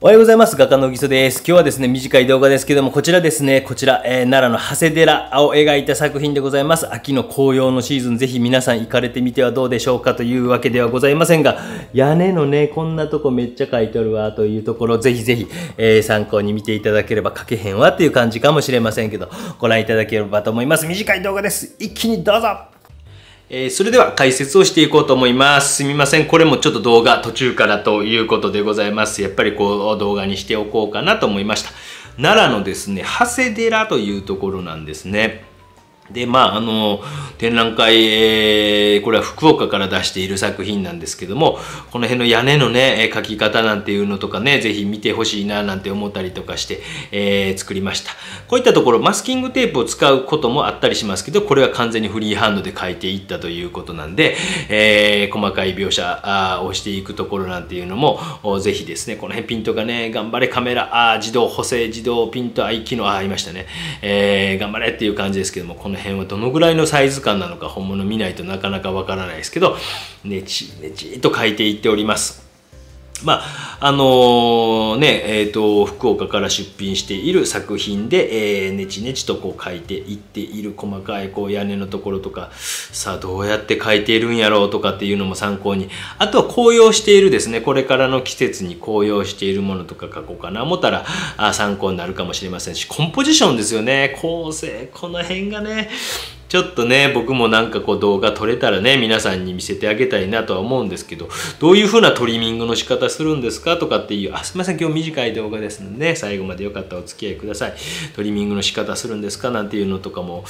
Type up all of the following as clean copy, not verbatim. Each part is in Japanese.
おはようございます。画家の木曽です。今日はですね、短い動画ですけども、こちらですね、奈良の長谷寺を描いた作品でございます。秋の紅葉のシーズン、ぜひ皆さん行かれてみてはどうでしょうかというわけではございませんが、屋根のね、こんなとこめっちゃ描いておるわというところ、ぜひぜひ、参考に見ていただければ、描けへんわっていう感じかもしれませんけど、ご覧いただければと思います。短い動画です。一気にどうぞ。それでは解説をしていこうと思います。すみません。これもちょっと動画途中からということでございます。やっぱりこう動画にしておこうかなと思いました。奈良のですね、長谷寺というところなんですね。で、展覧会、これは福岡から出している作品なんですけども、この辺の屋根のね、描き方なんていうのとかね、ぜひ見てほしいななんて思ったりとかして、作りました。こういったところ、マスキングテープを使うこともあったりしますけど、これは完全にフリーハンドで描いていったということなんで、細かい描写をしていくところなんていうのも、ぜひですね、この辺ピントがね、頑張れカメラ、自動補正、自動ピント、機能、ありましたね。頑張れっていう感じですけども、この辺はどのぐらいのサイズ感なのか本物見ないとなかなかわからないですけど、ねちねちと描いていっております。福岡から出品している作品で、ねちねちとこう描いていっている細かいこう屋根のところとか、さあどうやって描いているんやろうとかっていうのも参考に、あとは紅葉しているですね、これからの季節に紅葉しているものとか描こうかな思ったら参考になるかもしれませんし、コンポジションですよね、構成、この辺がね、ちょっとね、僕もなんかこう動画撮れたらね、皆さんに見せてあげたいなとは思うんですけど、どういう風なトリミングの仕方するんですかとかっていう、すみません、今日短い動画ですので、ね、最後までよかったらお付き合いください。トリミングの仕方するんですかなんていうのとかも、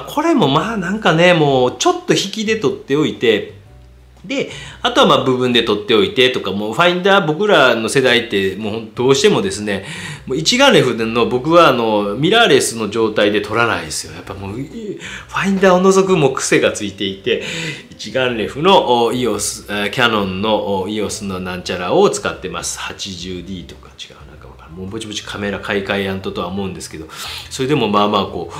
これもなんかね、もうちょっと引きで撮っておいて、で、あとは部分で撮っておいてとか、もうファインダー、僕らの世代ってもうどうしてもですね、もう一眼レフの僕はミラーレスの状態で撮らないですよ。やっぱもうファインダーを除くも癖がついていて、一眼レフのキャノンの EOS のなんちゃらを使ってます。80D とか違う。もうぼちぼちカメラ買い替えやんとは思うんですけど、それでもこう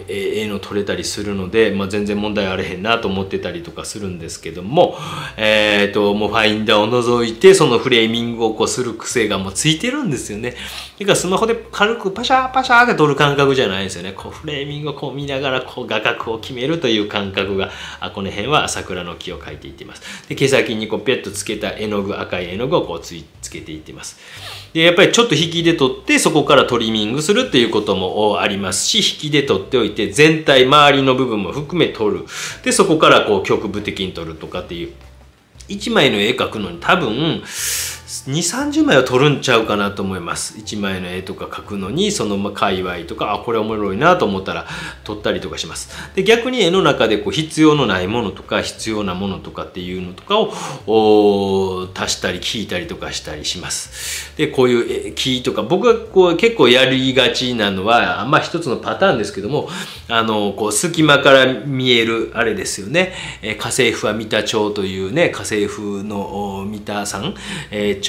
絵の撮れたりするので、全然問題あれへんなと思ってたりとかするんですけども、もうファインダーを除いてそのフレーミングをこうする癖がもうついてるんですよね。だからスマホで軽くパシャーパシャーって撮る感覚じゃないですよね。こうフレーミングをこう見ながらこう画角を決めるという感覚が、この辺は桜の木を描いていってます。で、毛先にこうピュッとつけた絵の具、赤い絵の具をこうつけていってます。で、やっぱりちょっと引きで撮ってそこからトリミングするっていうこともありますし、引きで撮っておいて全体周りの部分も含め撮る。で、そこからこう局部的に撮るとかっていう。1枚の絵描くのに多分2、30枚は撮るんちゃうかなと思います。1枚の絵とか描くのに、その界隈とか、これおもろいなと思ったら撮ったりとかします。で、逆に絵の中でこう必要のないものとか、必要なものとかっていうのとかを足したり引いたりとかしたりします。で、こういう木とか、僕がこう結構やりがちなのは、一つのパターンですけども、こう隙間から見えるあれですよね。家政婦は三田町というね、家政婦の三田さん、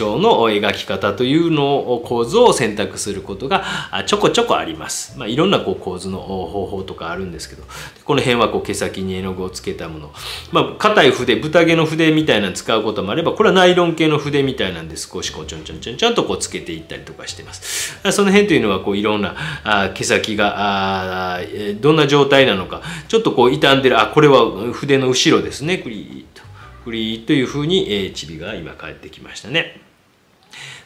の描き方というのを構図を選択することがちょこちょこあります。いろんなこう構図の方法とかあるんですけど、この辺はこう毛先に絵の具をつけたもの、硬い筆、豚毛の筆みたいなの使うこともあれば、これはナイロン系の筆みたいなんで少しこうちょんちょんとこうつけていったりとかしてます。その辺というのはこういろんな毛先がどんな状態なのか、ちょっとこう傷んでる、これは筆の後ろですね、クリーッというふうにチビが今返ってきましたね。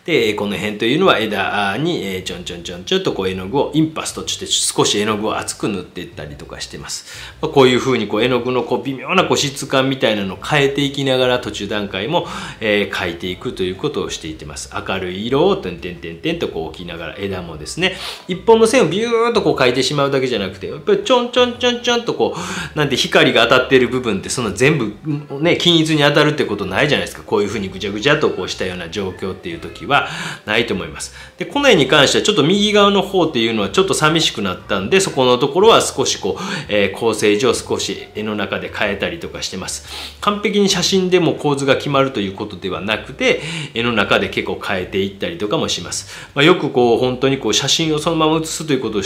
で、この辺というのは枝にちょんちょんとこう絵の具をインパストして少し絵の具を厚く塗っていったりとかしてます。こういうふうにこう絵の具のこう微妙なこう質感みたいなのを変えていきながら途中段階も描いていくということをしていってます。明るい色を点々とこう置きながら、枝もですね、一本の線をビューッとこう描いてしまうだけじゃなくて、やっぱりちょんとこうなんて光が当たっている部分ってそんな全部ね均一に当たるってことないじゃないですか。こういうふうにぐちゃぐちゃとこうしたような状況っていう時はないと思います。で、この絵に関してはちょっと右側の方っていうのはちょっと寂しくなったんで、そこのところは少しこう、構成上少し絵の中で変えたりとかしてます。完璧に写真でも構図が決まるということではなくて、絵の中で結構変えていったりとかもします。よくこう本当にこう写真をそのまま写すということを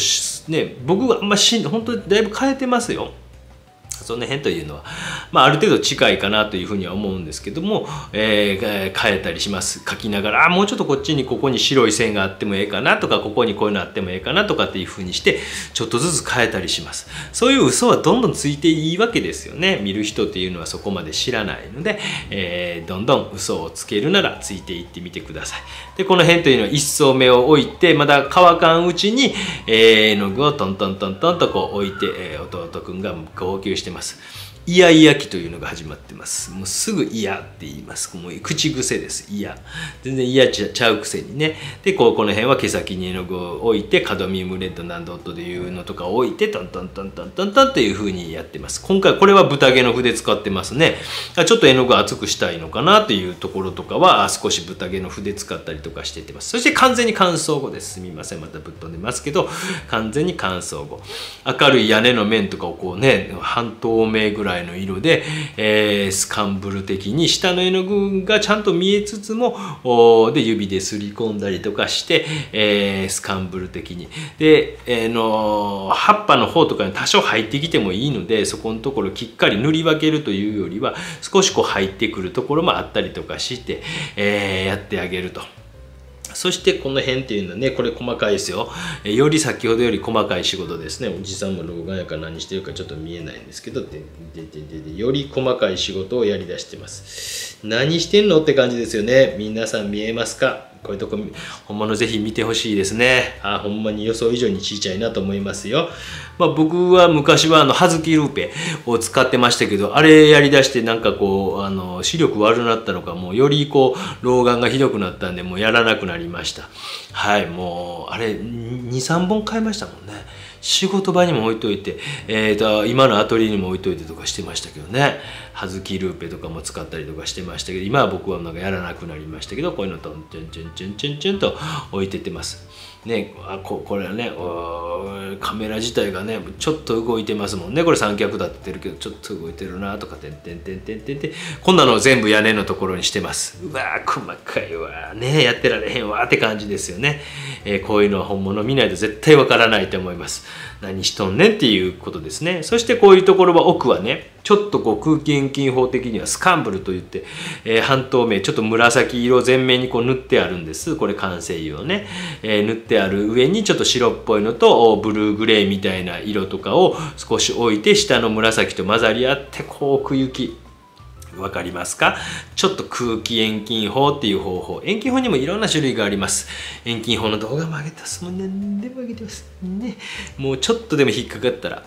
ね、僕は本当にだいぶ変えてますよ。その辺というのは、ある程度近いかなというふうには思うんですけども、変えたりします。書きながら、もうちょっとこっちにここに白い線があってもええかなとか、ここにこういうのあってもええかなとかっていうふうにして、ちょっとずつ変えたりします。そういう嘘はどんどんついていいわけですよね。見る人っていうのはそこまで知らないので、どんどん嘘をつけるならついていってみてください。で、この辺というのは一層目を置いて、まだ乾かんうちに、絵の具をトントントントンとこう置いて、弟くんが号泣してます。イヤイヤ期というのが始まってます。もうすぐ嫌って言います。もう口癖です。嫌。全然嫌ちゃうくせにね。で、この辺は毛先に絵の具を置いて、カドミウムレッド何ドットでいうのとかを置いて、トントントントントントンっていう風にやってます。今回これは豚毛の筆使ってますね。ちょっと絵の具厚くしたいのかなというところとかは、少し豚毛の筆使ったりとかしていってます。そして完全に乾燥後です。すみません。またぶっ飛んでますけど、完全に乾燥後。明るい屋根の面とかをこうね、半透明ぐらいの色で、スカンブル的に下の絵の具がちゃんと見えつつもで指ですり込んだりとかして、スカンブル的にで、葉っぱの方とかに多少入ってきてもいいので、そこのところきっかり塗り分けるというよりは少しこう入ってくるところもあったりとかして、やってあげると。そしてこの辺っていうのはね、これ細かいですよ。より先ほどより細かい仕事ですね。おじさんも老眼やから何してるかちょっと見えないんですけど、より細かい仕事をやりだしてます。何してんのって感じですよね。皆さん見えますか？こういうとこ本物ぜひ見てほしいですね。ほんまに予想以上にちっちゃいなと思いますよ。僕は昔は葉月ルーペを使ってましたけど、あれやりだしてなんかこう視力悪くなったのか、もうよりこう老眼がひどくなったんで、もうやらなくなりました。はい、もうあれ2、3本買いましたもんね。仕事場にも置いといて、今のアトリエにも置いといてとかしてましたけどね。葉月ルーペとかも使ったりとかしてましたけど、今は僕はなんかやらなくなりましたけど、こういうのとチュンチュンチュンチュンチュンと置いてってます。ね、これはね、カメラ自体がねちょっと動いてますもんね。これ三脚立ってるけどちょっと動いてるなとか、てんてんてんてんてんてん、こんなのを全部屋根のところにしてます。うわー細かいわね、やってられへんわって感じですよね。こういうのは本物見ないと絶対わからないと思います。何しとんねんっていうことですね。そしてこういうところは奥はね、ちょっとこう空気遠近法的にはスカンブルといって、半透明ちょっと紫色全面にこう塗ってあるんです。これ完成油をね、塗ってある上にちょっと白っぽいのとブルーグレーみたいな色とかを少し置いて、下の紫と混ざり合ってこう奥行き、わかりますか？ちょっと空気遠近法っていう方法。遠近法にもいろんな種類があります。遠近法の動画も上げてます。もう何でも上げてますね。もうちょっとでも引っかかったら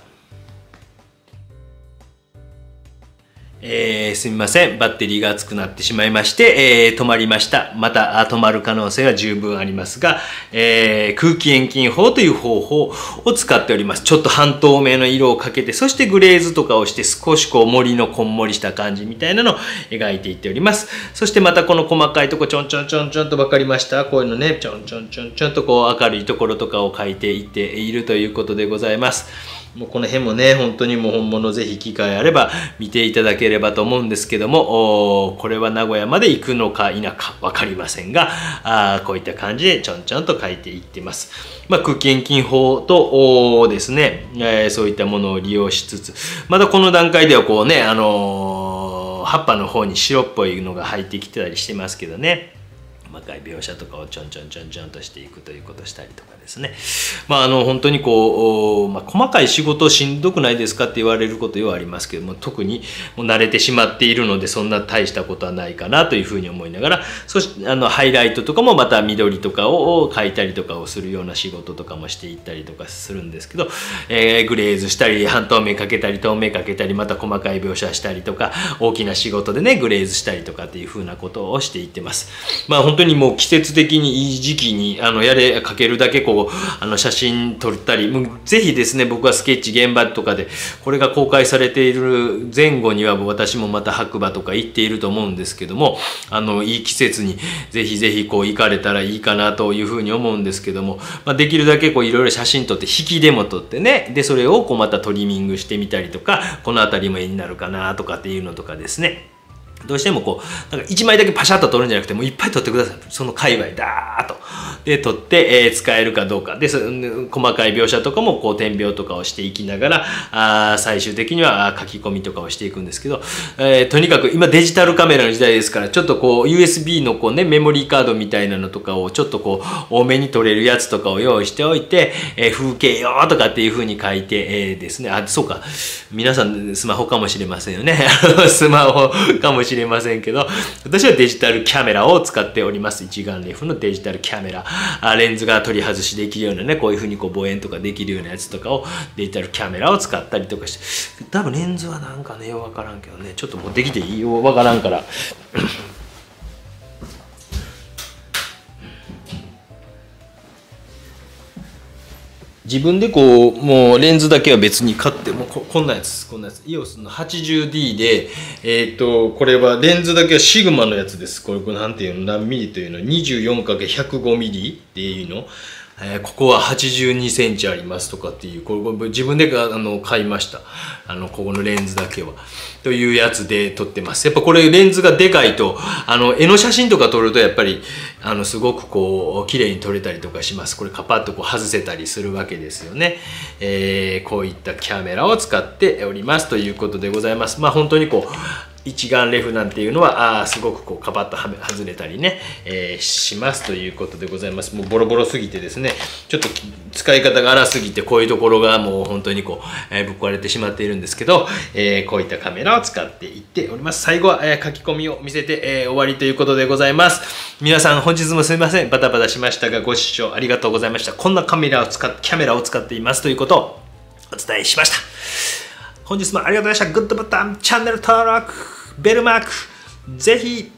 すみません。バッテリーが熱くなってしまいまして、止まりました。また止まる可能性は十分ありますが、空気遠近法という方法を使っております。ちょっと半透明の色をかけて、そしてグレーズとかをして少しこう森のこんもりした感じみたいなのを描いていっております。そしてまたこの細かいとこちょんちょんちょんちょんと分かりました。こういうのね、ちょんちょんちょんちょんとこう明るいところとかを描いていっているということでございます。もうこの辺もね、本当にもう本物ぜひ機会あれば見ていただければと思うんですけども、これは名古屋まで行くのか否か分かりませんが、こういった感じでちょんちょんと書いていってます。空気遠近法とですね、そういったものを利用しつつ、まだこの段階ではこうね、葉っぱの方に白っぽいのが入ってきてたりしてますけどね。細かい描写とかをちょんちょんちょんちょんとしていくということをしたりとかですね。本当にこう、細かい仕事しんどくないですかって言われることようありますけども、特にもう慣れてしまっているのでそんな大したことはないかなというふうに思いながら、そしてハイライトとかもまた緑とかを描いたりとかをするような仕事とかもしていったりとかするんですけど、グレーズしたり半透明かけたり透明かけたり、また細かい描写したりとか、大きな仕事でねグレーズしたりとかっていうふうなことをしていってます。本当にもう季節的にいい時期にかけるだけこう写真撮ったり、もうぜひですね、僕はスケッチ現場とかでこれが公開されている前後には私もまた白馬とか行っていると思うんですけども、いい季節にぜひぜひこう行かれたらいいかなというふうに思うんですけども、できるだけこういろいろ写真撮って引きでも撮ってね、でそれをこうまたトリミングしてみたりとか、この辺りも絵になるかなとかっていうのとかですね。どうしてもこう、なんか1枚だけパシャッと撮るんじゃなくて、もういっぱい撮ってください。その界隈、ダーッと。で、撮って、使えるかどうか。で、細かい描写とかも、こう、点描とかをしていきながら、最終的には書き込みとかをしていくんですけど、とにかく今デジタルカメラの時代ですから、ちょっとこう、USB のこうね、メモリーカードみたいなのとかを、ちょっとこう、多めに撮れるやつとかを用意しておいて、風景よとかっていう風に書いて、ですね、そうか、皆さんスマホかもしれませんよね。スマホかもしれませんけど、私はデジタルキャメラを使っております。一眼レフのデジタルキャメラ。レンズが取り外しできるようなね、こういう風にこう望遠とかできるようなやつとかをデジタルキャメラを使ったりとかして、多分レンズはなんかね、ようわからんけどね、ちょっと持ってきていいよ、わからんから。自分でこう、もうレンズだけは別に買って、もうこんなやつ、こんなやつ。EOS の 80D で、これはレンズだけはシグマのやつです。これなんていうの、何ミリというの 24×105 ミリっていうの。ここは82センチありますとかっていう、これ自分で買いました。ここのレンズだけは。というやつで撮ってます。やっぱこれレンズがでかいと、絵の写真とか撮るとやっぱり、すごくこう、綺麗に撮れたりとかします。これカパッとこう外せたりするわけですよね。こういったキャメラを使っておりますということでございます。まあ本当にこう、一眼レフなんていうのはすごくこうカパッと外れたりね、しますということでございます。もうボロボロすぎてですね、ちょっと使い方が荒すぎてこういうところがもう本当にこう、ぶっ壊れてしまっているんですけど、こういったカメラを使っていっております。最後は、書き込みを見せて、終わりということでございます。皆さん本日もすみません、バタバタしましたがご視聴ありがとうございました。こんなキャメラを使っていますということをお伝えしました。本日もありがとうございました。グッドボタン、チャンネル登録、ベルマーク、ぜひ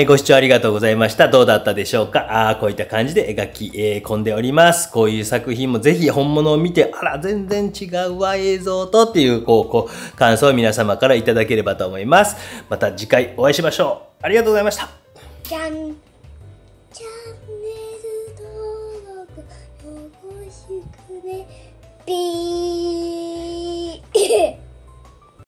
ご視聴ありがとうございました。どうだったでしょうか。こういった感じで描き込んでおります。こういう作品もぜひ本物を見て、あら、全然違うわ、映像とっていう、感想を皆様からいただければと思います。また次回お会いしましょう。ありがとうございました。チャンネル登録よろしくね。ピー